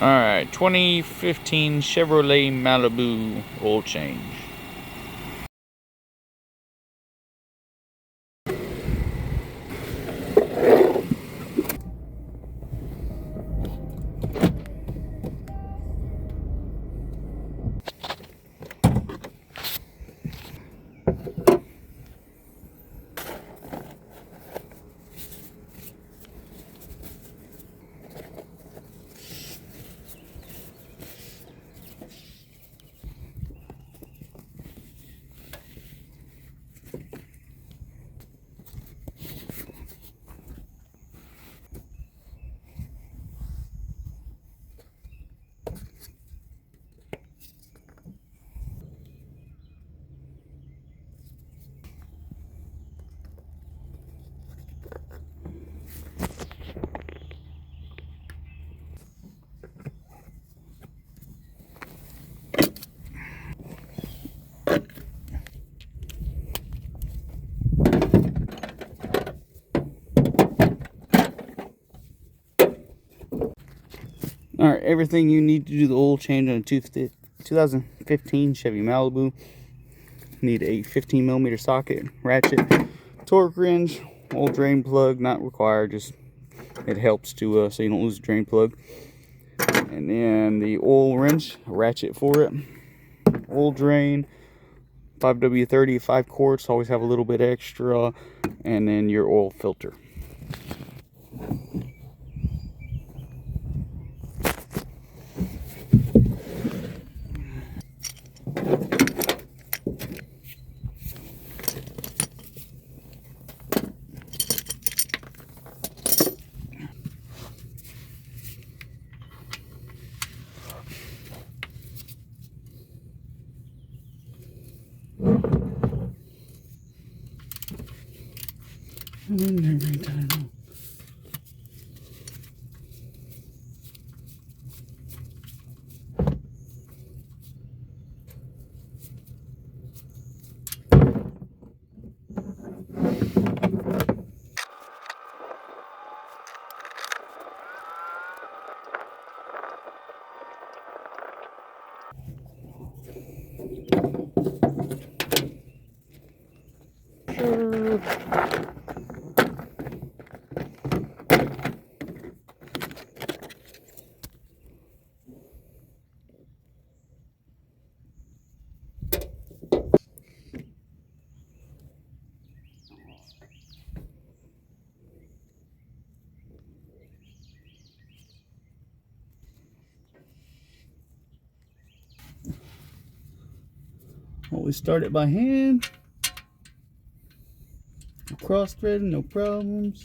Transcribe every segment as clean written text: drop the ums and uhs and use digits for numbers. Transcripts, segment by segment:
Alright, 2015 Chevrolet Malibu oil change. Alright, everything you need to do the oil change on a 2015 Chevy Malibu. Need a 15mm socket, ratchet, torque wrench, oil drain plug, not required, just it helps to so you don't lose the drain plug. And then the oil wrench, a ratchet for it, oil drain, 5W30, 5 quarts, always have a little bit extra, and then your oil filter. And then every time. Always start it by hand. Cross threading, no problems.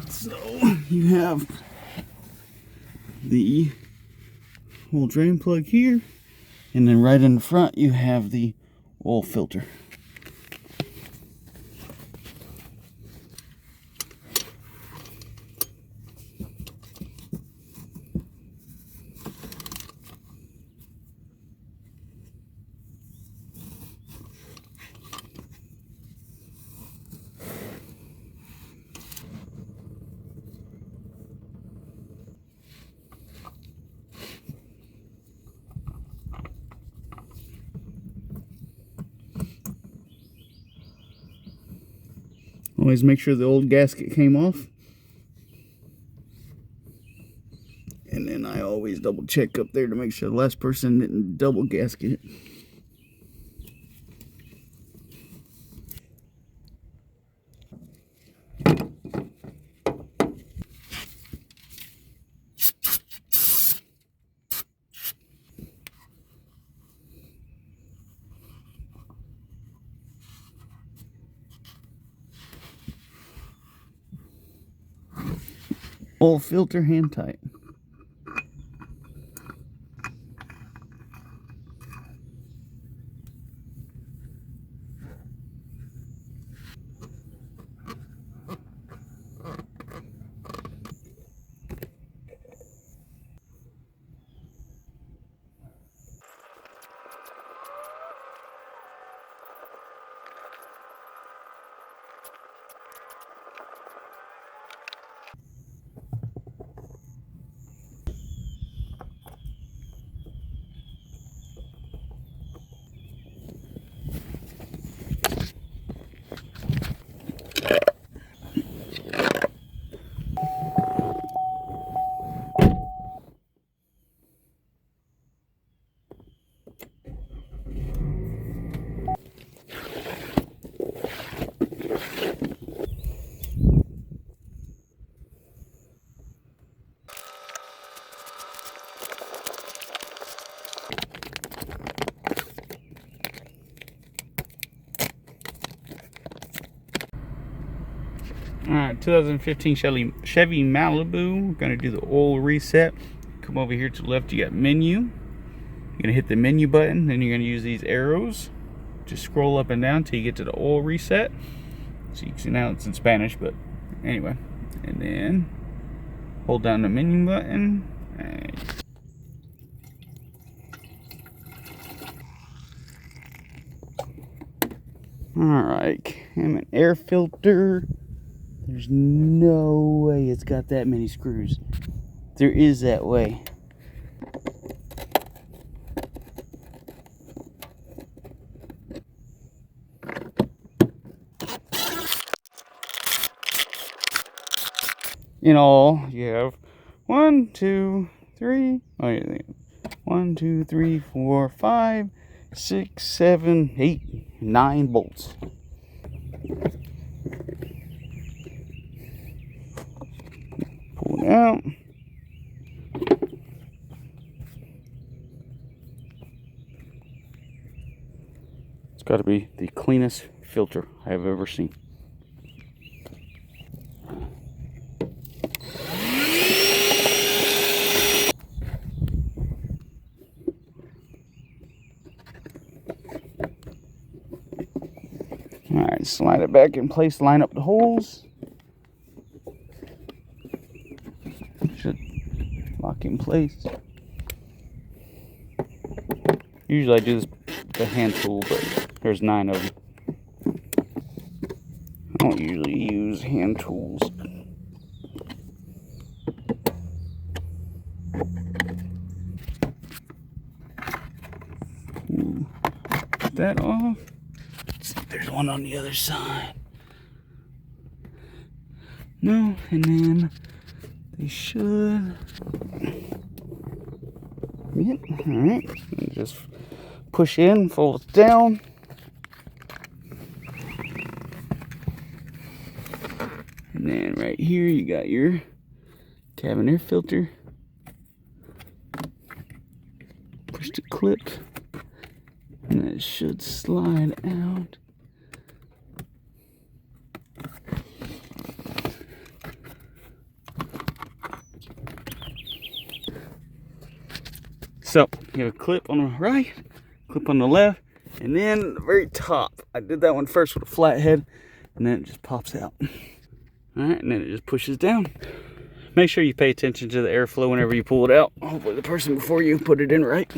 So you have the oil drain plug here, and then right in the front you have the oil filter. Always make sure the old gasket came off. And then I always double check up there to make sure the last person didn't double gasket it. Oil filter hand tight. Alright, 2015 Chevy Malibu. We're gonna do the oil reset. Come over here to the left, you got menu. You're gonna hit the menu button, then you're gonna use these arrows. Just scroll up and down till you get to the oil reset. So you can see now it's in Spanish, but anyway. And then hold down the menu button. Alright, I'm an air filter. There's no way it's got that many screws. There is that way. In all, you have 1, 2, 3. Oh, yeah, 1, 2, 3, 4, 5, 6, 7, 8, 9 bolts. Pull it out. It's got to be the cleanest filter I have ever seen. Alright, slide it back in place, line up the holes. Should lock in place. Usually I do this with a hand tool, but there's 9 of them. I don't usually use hand tools. Get that off. Let's see if there's one on the other side. No, and then they should. Yep, alright. Just push in, fold it down. And then right here you got your cabin air filter. Push the clip. And it should slide out. So you have a clip on the right, clip on the left, and then the very top. I did that one first with a flat head, and then it just pops out. Alright, and then it just pushes down. Make sure you pay attention to the airflow whenever you pull it out. Hopefully the person before you put it in right.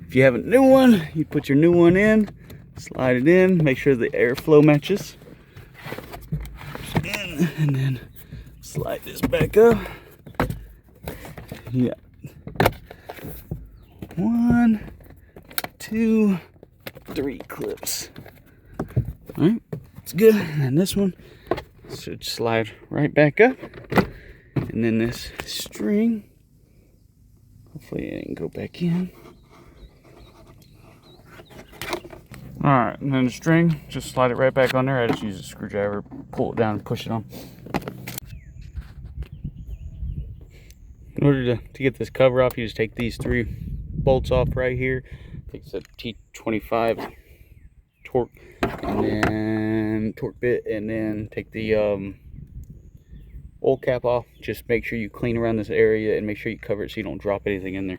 If you have a new one, you put your new one in, slide it in, make sure the airflow matches. In, and then slide this back up. Yeah. 1, 2, 3 clips. Alright, it's good. And this one should slide right back up. And then this string, hopefully it can go back in. Alright, and then the string, just slide it right back on there. I just use a screwdriver, pull it down and push it on. In order to get this cover off, you just take these 3 bolts off right here. Take the T25 torque, and then torque bit, and then take the oil cap off. Just make sure you clean around this area and make sure you cover it so you don't drop anything in there.